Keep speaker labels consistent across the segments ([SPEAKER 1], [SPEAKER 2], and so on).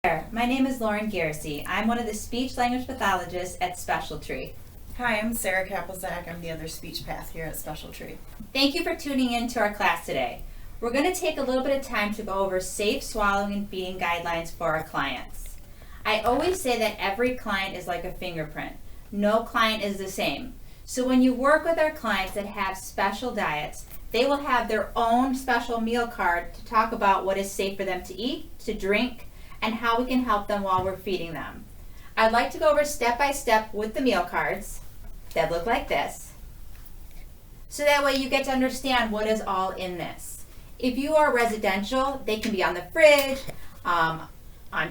[SPEAKER 1] There, my name is Lauren Garrissey. I'm one of the speech language pathologists at Special Tree.
[SPEAKER 2] Hi, I'm Sarah Kapelzak. I'm the other speech path here at Special Tree.
[SPEAKER 1] Thank you for tuning in to our class today. We're going to take a little bit of time to go over safe swallowing and feeding guidelines for our clients. I always say that every client is like a fingerprint. No client is the same. So when you work with our clients that have special diets, they will have their own special meal card to talk about what is safe for them to eat, to drink, and how we can help them while we're feeding them. I'd like to go over step by step with the meal cards that look like this, so that way you get to understand what is all in this. If you are residential, they can be on the fridge, on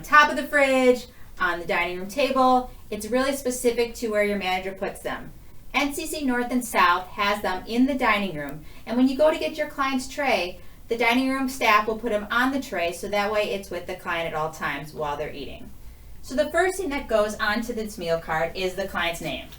[SPEAKER 1] top of the fridge, on the dining room table. It's really specific to where your manager puts them. NCC North and South has them in the dining room, and when you go to get your client's tray, the dining room staff will put them on the tray so that way it's with the client at all times while they're eating. So the first thing that goes onto this meal card is the client's name.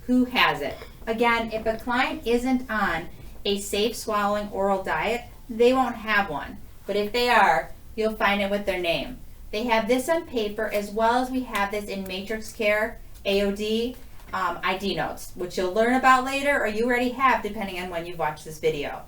[SPEAKER 1] Who has it? Again, if a client isn't on a safe swallowing oral diet, they won't have one. But if they are, you'll find it with their name. They have this on paper as well as we have this in Matrix Care, AOD, ID notes, which you'll learn about later or you already have depending on when you've watched this video.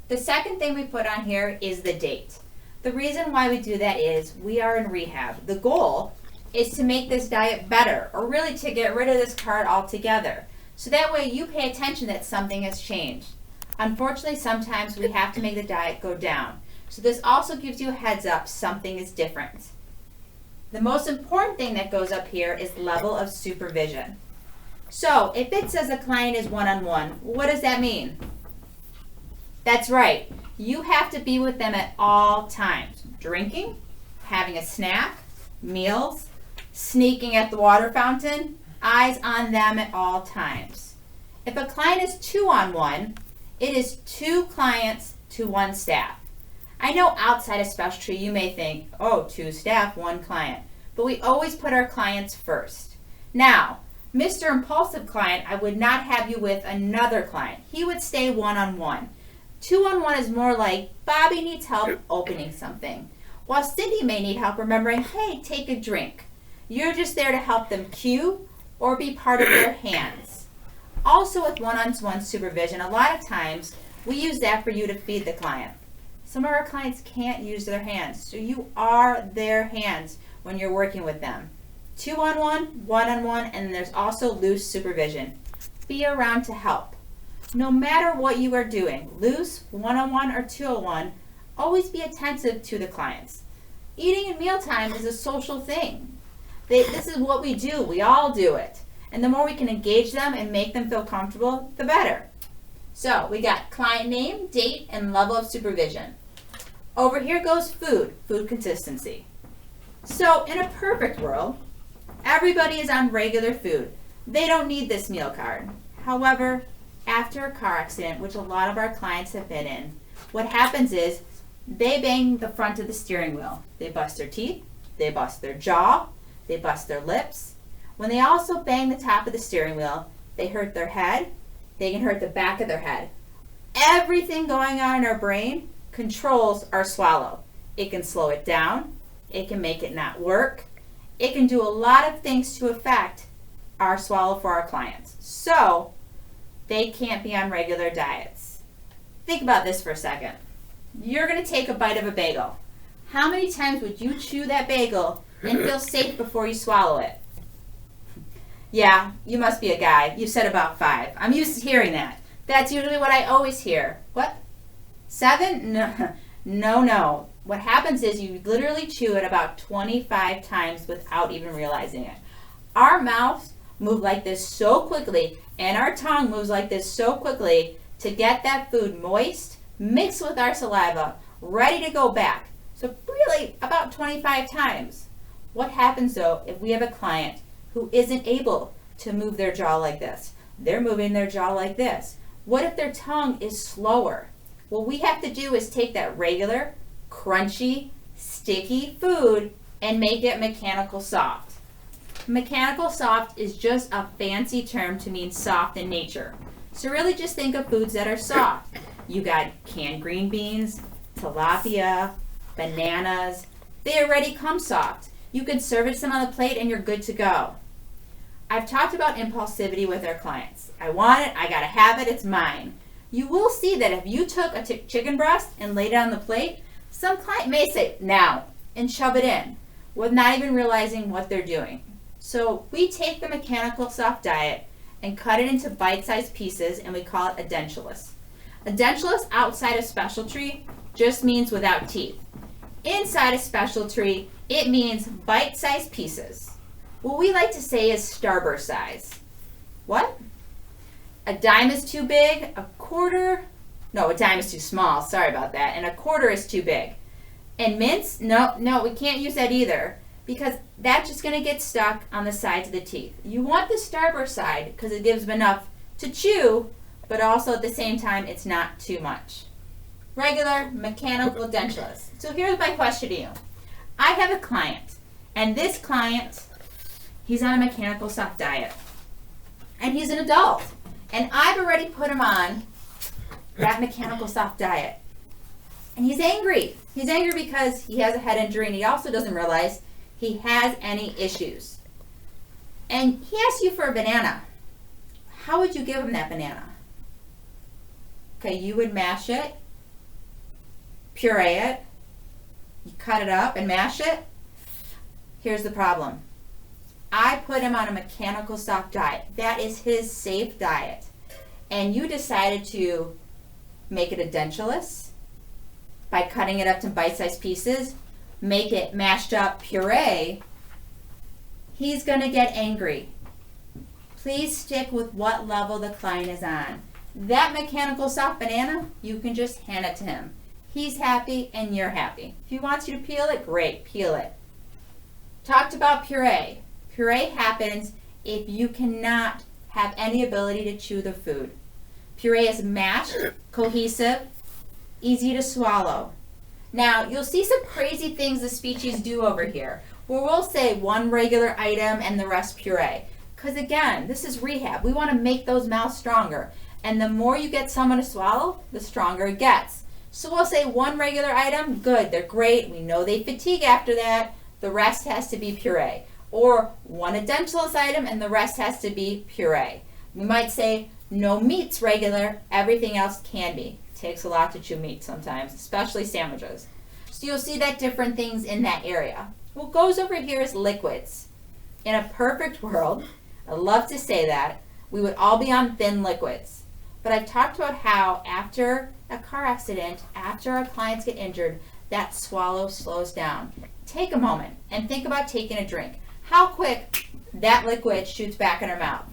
[SPEAKER 1] The second thing we put on here is the date. The reason why we do that is we are in rehab. The goal is to make this diet better, or really to get rid of this card altogether. So that way you pay attention that something has changed. Unfortunately, sometimes we have to make the diet go down. So this also gives you a heads up something is different. The most important thing that goes up here is level of supervision. So if it says a client is one-on-one, what does that mean? That's right. You have to be with them at all times. Drinking, having a snack, meals, sneaking at the water fountain, eyes on them at all times. If a client is two-on-one, it is 2 clients to 1 staff. I know outside of Special Tree you may think, oh, 2 staff, 1 client. But we always put our clients first. Now, Mr. Impulsive client, I would not have you with another client. He would stay one-on-one. 2-on-1 is more like Bobby needs help opening something, while Cindy may need help remembering, hey, take a drink. You're just there to help them cue or be part of their hands. Also with one-on-one supervision, a lot of times we use that for you to feed the client. Some of our clients can't use their hands, so you are their hands when you're working with them. 2-on-1, 1-on-1, and there's also loose supervision. Be around to help. No matter what you are doing, loose, 1-on-1 or 2-on-1, always be attentive to the clients. Eating at mealtime is a social thing. This is what we do. We all do it. And the more we can engage them and make them feel comfortable, the better. So we got client name, date, and level of supervision. Over here goes food consistency. So in a perfect world, everybody is on regular food. They don't need this meal card. However, after a car accident, which a lot of our clients have been in, what happens is they bang the front of the steering wheel. They bust their teeth, they bust their jaw, they bust their lips. When they also bang the top of the steering wheel, they hurt their head, they can hurt the back of their head. Everything going on in our brain controls our swallow. It can slow it down, it can make it not work, it can do a lot of things to affect our swallow for our clients. So, they can't be on regular diets. Think about this for a second. You're going to take a bite of a bagel. How many times would you chew that bagel and feel safe before you swallow it? Yeah, you must be a guy. You said about 5. I'm used to hearing that. That's usually what I always hear. What? 7? No. What happens is you literally chew it about 25 times without even realizing it. Our mouths move like this so quickly, and our tongue moves like this so quickly to get that food moist, mixed with our saliva, ready to go back. So really about 25 times. What happens though if we have a client who isn't able to move their jaw like this? They're moving their jaw like this. What if their tongue is slower? What we have to do is take that regular, crunchy, sticky food and make it mechanical soft. Mechanical soft is just a fancy term to mean soft in nature. So really just think of foods that are soft. You got canned green beans, tilapia, bananas. They already come soft. You can serve it to them on the plate and you're good to go. I've talked about impulsivity with our clients. I want it, I gotta have it, it's mine. You will see that if you took a chicken breast and laid it on the plate, some client may say, now, and shove it in, with not even realizing what they're doing. So we take the mechanical soft diet and cut it into bite-sized pieces, and we call it edentulous. Edentulous outside of special tree just means without teeth. Inside a special tree, it means bite-sized pieces. What we like to say is starburst size. What? A dime is too big, a dime is too small, sorry about that, and a quarter is too big. And mince, no, we can't use that either, because that's just going to get stuck on the sides of the teeth. You want the starburst side because it gives them enough to chew, but also at the same time, it's not too much. Regular, mechanical, edentulous. So here's my question to you. I have a client, and this client, he's on a mechanical soft diet, and he's an adult, and I've already put him on that mechanical soft diet, and he's angry. He's angry because he has a head injury, and he also doesn't realize he has any issues. And he asks you for a banana. How would you give him that banana? Okay, you would mash it, puree it, you cut it up and mash it. Here's the problem. I put him on a mechanical soft diet. That is his safe diet. And you decided to make it edentulous by cutting it up to bite-sized pieces, make it mashed up puree. He's going to get angry. Please stick with what level the client is on. That mechanical soft banana, you can just hand it to him. He's happy and you're happy. If he wants you to peel it, great, peel it. Talked about puree. Puree happens if you cannot have any ability to chew the food. Puree is mashed, cohesive, easy to swallow. Now, you'll see some crazy things the speechies do over here, where we'll say one regular item and the rest puree. Because again, this is rehab. We want to make those mouths stronger. And the more you get someone to swallow, the stronger it gets. So we'll say one regular item, good, they're great. We know they fatigue after that. The rest has to be puree. Or one edentulous item and the rest has to be puree. We might say no meats regular, everything else can be. Takes a lot to chew meat sometimes, especially sandwiches. So you'll see that different things in that area. What goes over here is liquids. In a perfect world, I love to say that, we would all be on thin liquids. But I've talked about how after a car accident, after our clients get injured, that swallow slows down. Take a moment and think about taking a drink. How quick that liquid shoots back in our mouth.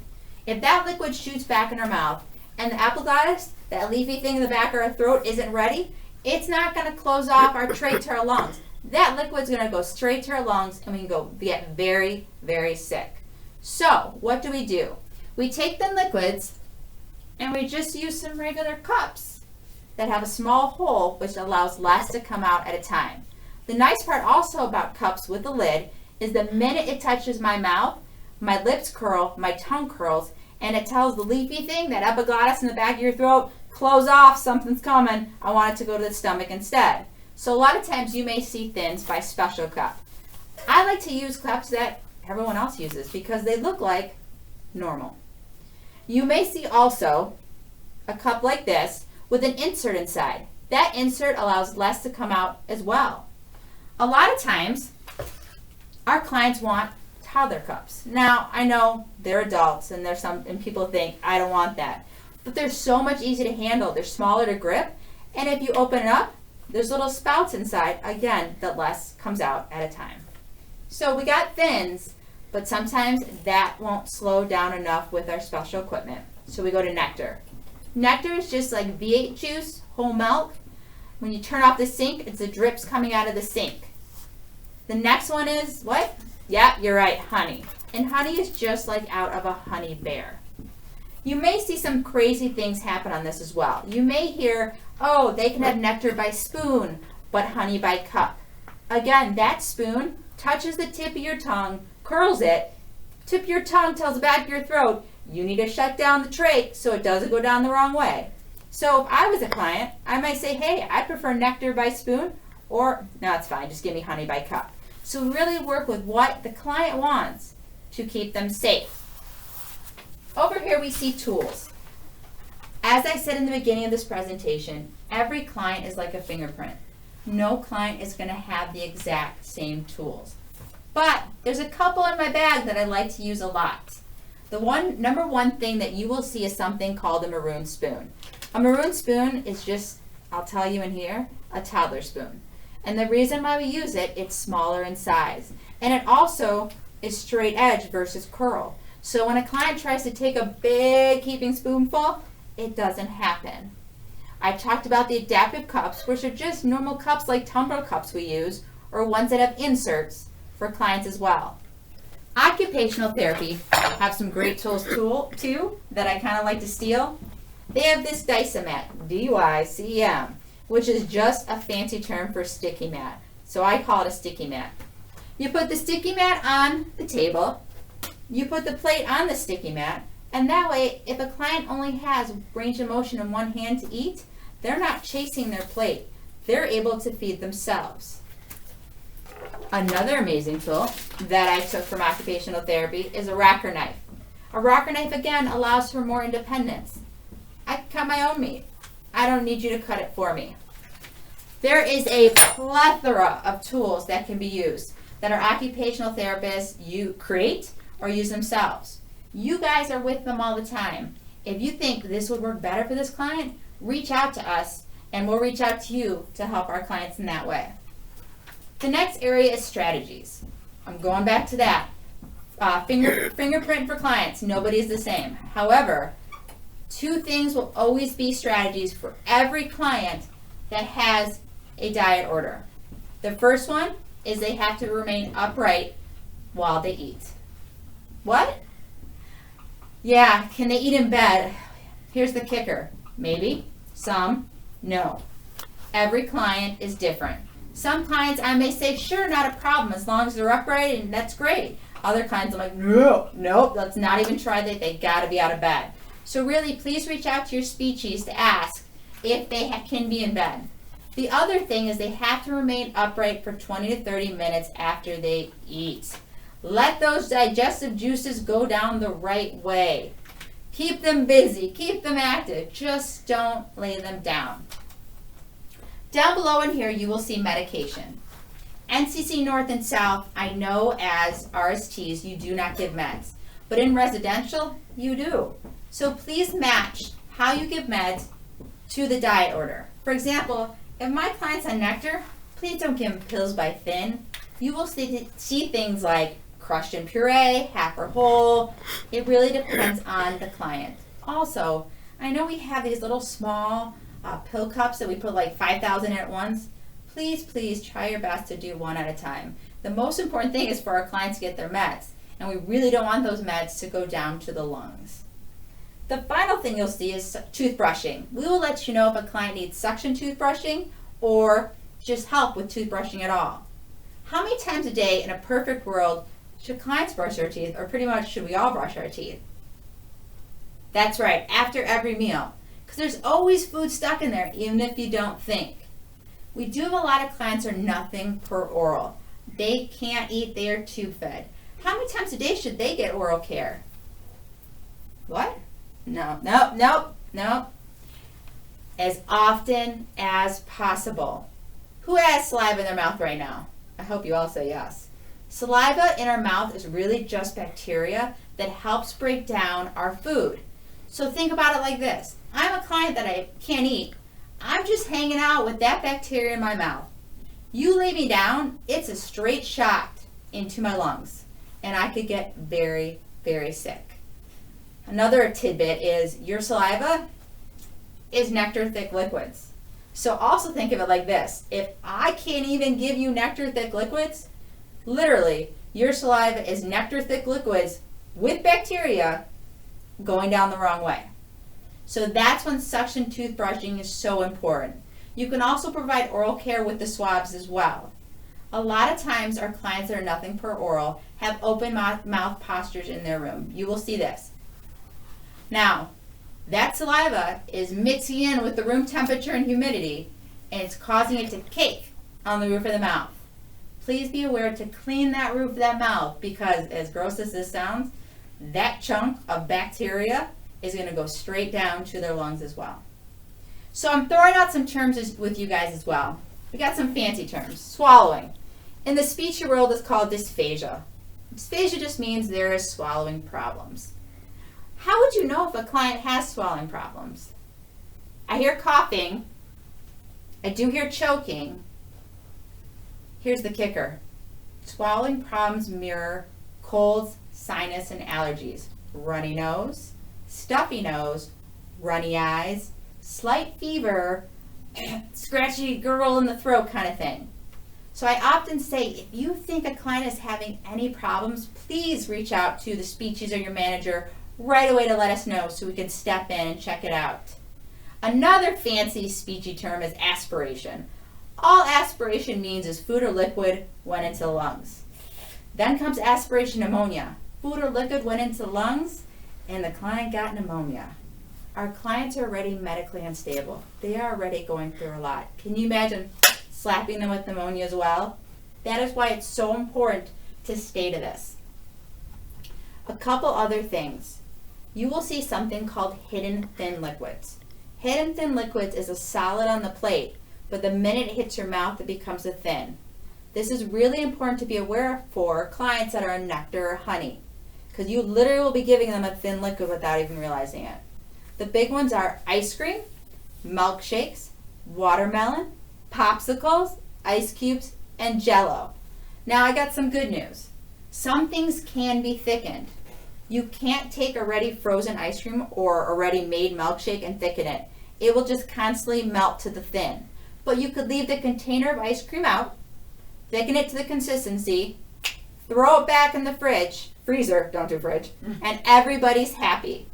[SPEAKER 1] If that liquid shoots back in our mouth and the epiglottis, that leafy thing in the back of our throat, isn't ready, it's not going to close off our trach to our lungs. That liquid's going to go straight to our lungs and we can get very, very sick. So what do? We take the liquids and we just use some regular cups that have a small hole which allows less to come out at a time. The nice part also about cups with a lid is the minute it touches my mouth, my lips curl, my tongue curls, and it tells the leafy thing, that epiglottis in the back of your throat, close off, something's coming, I want it to go to the stomach instead. So a lot of times you may see thins by special cup. I like to use cups that everyone else uses because they look like normal. You may see also a cup like this with an insert inside. That insert allows less to come out as well. A lot of times, our clients want toddler cups. Now, I know they're adults and people think, I don't want that. But they're so much easier to handle. They're smaller to grip. And if you open it up, there's little spouts inside, again, that less comes out at a time. So we got thins, but sometimes that won't slow down enough with our special equipment. So we go to nectar. Nectar is just like V8 juice, whole milk. When you turn off the sink, it's the drips coming out of the sink. The next one is what? Yeah, you're right, honey. And honey is just like out of a honey bear. You may see some crazy things happen on this as well. You may hear, oh, they can have nectar by spoon, but honey by cup. Again, that spoon touches the tip of your tongue, curls it, tip of your tongue tells the back of your throat, you need to shut down the trach so it doesn't go down the wrong way. So if I was a client, I might say, hey, I prefer nectar by spoon, or no, it's fine, just give me honey by cup. So really work with what the client wants to keep them safe. Over here we see tools. As I said in the beginning of this presentation, every client is like a fingerprint. No client is going to have the exact same tools. But there's a couple in my bag that I like to use a lot. The number one thing that you will see is something called a maroon spoon. A maroon spoon is just, I'll tell you in here, a toddler spoon. And the reason why we use it, it's smaller in size. And it also is straight edge versus curl. So when a client tries to take a big heaping spoonful, it doesn't happen. I talked about the adaptive cups, which are just normal cups like tumbler cups we use, or ones that have inserts for clients as well. Occupational therapy have some great tools too that I kind of like to steal. They have this Dycemat, D-Y-C-E-M, which is just a fancy term for sticky mat. So I call it a sticky mat. You put the sticky mat on the table, you put the plate on the sticky mat, and that way, if a client only has range of motion in one hand to eat, they're not chasing their plate. They're able to feed themselves. Another amazing tool that I took from occupational therapy is a rocker knife. A rocker knife, again, allows for more independence. I can cut my own meat. I don't need you to cut it for me. There is a plethora of tools that can be used that our occupational therapists create or use themselves. You guys are with them all the time. If you think this would work better for this client, reach out to us and we'll reach out to you to help our clients in that way. The next area is strategies. I'm going back to that. Fingerprint for clients, nobody is the same. However, two things will always be strategies for every client that has a diet order. The first one is they have to remain upright while they eat. What? Yeah, can they eat in bed? Here's the kicker. Maybe, some, no. Every client is different. Some clients I may say, sure, not a problem, as long as they're upright, and that's great. Other clients I'm like, nope, let's not even try that. They gotta be out of bed. So really, please reach out to your speechies to ask if they can be in bed. The other thing is they have to remain upright for 20 to 30 minutes after they eat. Let those digestive juices go down the right way. Keep them busy, keep them active, just don't lay them down. Down below in here, you will see medication. NCC North and South, I know as RSTs, you do not give meds. But in residential, you do. So please match how you give meds to the diet order. For example, if my client's on Nectar, please don't give them pills by thin. You will see things like crushed in puree, half or whole. It really depends on the client. Also, I know we have these little small pill cups that we put like 5,000 in at once. Please try your best to do one at a time. The most important thing is for our clients to get their meds, and we really don't want those meds to go down to the lungs. The final thing you'll see is toothbrushing. We will let you know if a client needs suction toothbrushing or just help with toothbrushing at all. How many times a day in a perfect world should clients brush their teeth, or pretty much should we all brush our teeth? That's right, after every meal. Because there's always food stuck in there, even if you don't think. We do have a lot of clients who are nothing per oral. They can't eat, they are tube fed. How many times a day should they get oral care? What? No. As often as possible. Who has saliva in their mouth right now? I hope you all say yes. Saliva in our mouth is really just bacteria that helps break down our food. So think about it like this. I'm a client that I can't eat. I'm just hanging out with that bacteria in my mouth. You lay me down, it's a straight shot into my lungs, and I could get very, very sick. Another tidbit is your saliva is nectar thick liquids. So also think of it like this. If I can't even give you nectar thick liquids, literally your saliva is nectar thick liquids with bacteria going down the wrong way. So that's when suction toothbrushing is so important. You can also provide oral care with the swabs as well. A lot of times our clients that are nothing per oral have open mouth postures in their room. You will see this. Now, that saliva is mixing in with the room temperature and humidity, and it's causing it to cake on the roof of the mouth. please be aware to clean that roof of that mouth, because as gross as this sounds, that chunk of bacteria is going to go straight down to their lungs as well. So I'm throwing out some terms with you guys as well. We got some fancy terms. Swallowing. In the speech world, it's called dysphagia. Dysphagia just means there is swallowing problems. How would you know if a client has swallowing problems? I hear coughing. I do hear choking. Here's the kicker. Swallowing problems mirror colds, sinus, and allergies. Runny nose, stuffy nose, runny eyes, slight fever, scratchy gurgle in the throat kind of thing. So I often say, if you think a client is having any problems, please reach out to the speechies or your manager right away to let us know so we can step in and check it out. Another fancy speechy term is aspiration. All aspiration means is food or liquid went into the lungs. Then comes aspiration pneumonia. Food or liquid went into the lungs and the client got pneumonia. Our clients are already medically unstable. They are already going through a lot. Can you imagine slapping them with pneumonia as well? That is why it's so important to stay to this. A couple other things. You will see something called hidden thin liquids. Hidden thin liquids is a solid on the plate, but the minute it hits your mouth, it becomes a thin. This is really important to be aware of for clients that are on nectar or honey, because you literally will be giving them a thin liquid without even realizing it. The big ones are ice cream, milkshakes, watermelon, popsicles, ice cubes, and Jell-O. Now I got some good news. Some things can be thickened. You can't take already frozen ice cream or already made milkshake and thicken it. It will just constantly melt to the thin. But you could leave the container of ice cream out, thicken it to the consistency, throw it back in the freezer, don't do fridge, and everybody's happy.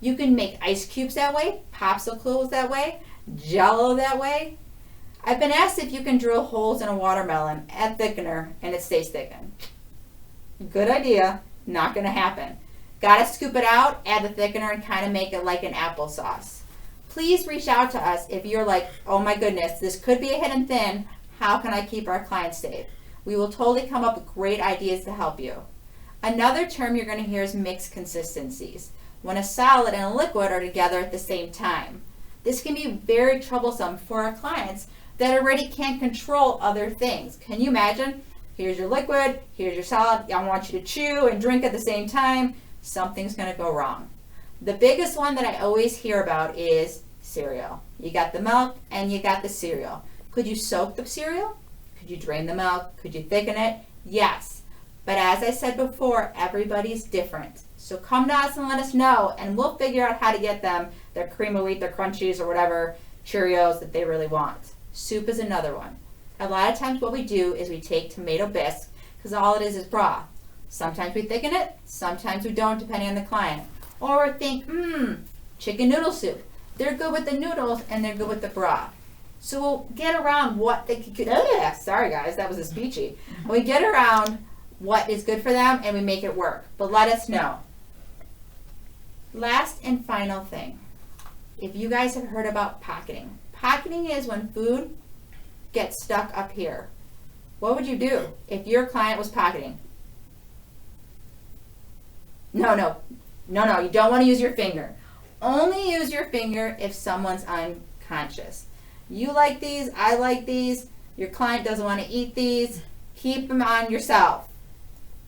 [SPEAKER 1] You can make ice cubes that way, popsicles that way, Jell-O that way. I've been asked if you can drill holes in a watermelon, add thickener, and it stays thickened. Good idea, not going to happen. Gotta scoop it out, add the thickener, and kind of make it like an applesauce. Please reach out to us if you're like, oh my goodness, this could be a hidden thin. How can I keep our clients safe? We will totally come up with great ideas to help you. Another term you're going to hear is mixed consistencies, when a solid and a liquid are together at the same time. This can be very troublesome for our clients that already can't control other things. Can you imagine? Here's your liquid, here's your solid, I want you to chew and drink at the same time. Something's going to go wrong. The biggest one that I always hear about is cereal. You got the milk and you got the cereal. Could you soak the cereal? Could you drain the milk? Could you thicken it? Yes. But as I said before, everybody's different. So come to us and let us know, and we'll figure out how to get them their cream of wheat, their crunchies, or whatever Cheerios that they really want. Soup is another one. A lot of times what we do is we take tomato bisque, because all it is broth. Sometimes we thicken it, sometimes we don't, depending on the client. Or think, chicken noodle soup. They're good with the noodles and they're good with the broth. So we'll get around what they could, sorry guys, that was a speechy. We get around what is good for them and we make it work. But let us know. Last and final thing. If you guys have heard about pocketing. Pocketing is when food gets stuck up here. What would you do if your client was pocketing? No, you don't want to use your finger. Only use your finger if someone's unconscious. You like these, I like these, your client doesn't want to eat these, keep them on yourself.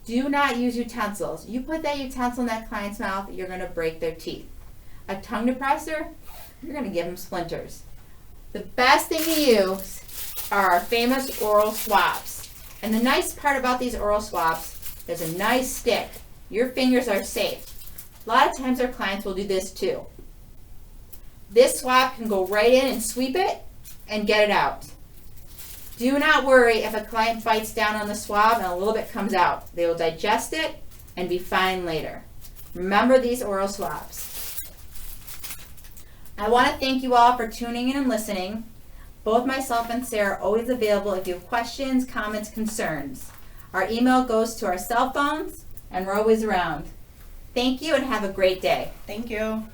[SPEAKER 1] Do not use utensils. You put that utensil in that client's mouth, you're going to break their teeth. A tongue depressor, you're going to give them splinters. The best thing to use are our famous oral swabs. And the nice part about these oral swabs, there's a nice stick. Your fingers are safe. A lot of times our clients will do this too. This swab can go right in and sweep it and get it out. Do not worry if a client bites down on the swab and a little bit comes out. They will digest it and be fine later. Remember these oral swabs. I want to thank you all for tuning in and listening. Both myself and Sarah are always available if you have questions, comments, concerns. Our email goes to our cell phones and we're always around. Thank you and have a great day.
[SPEAKER 2] Thank you.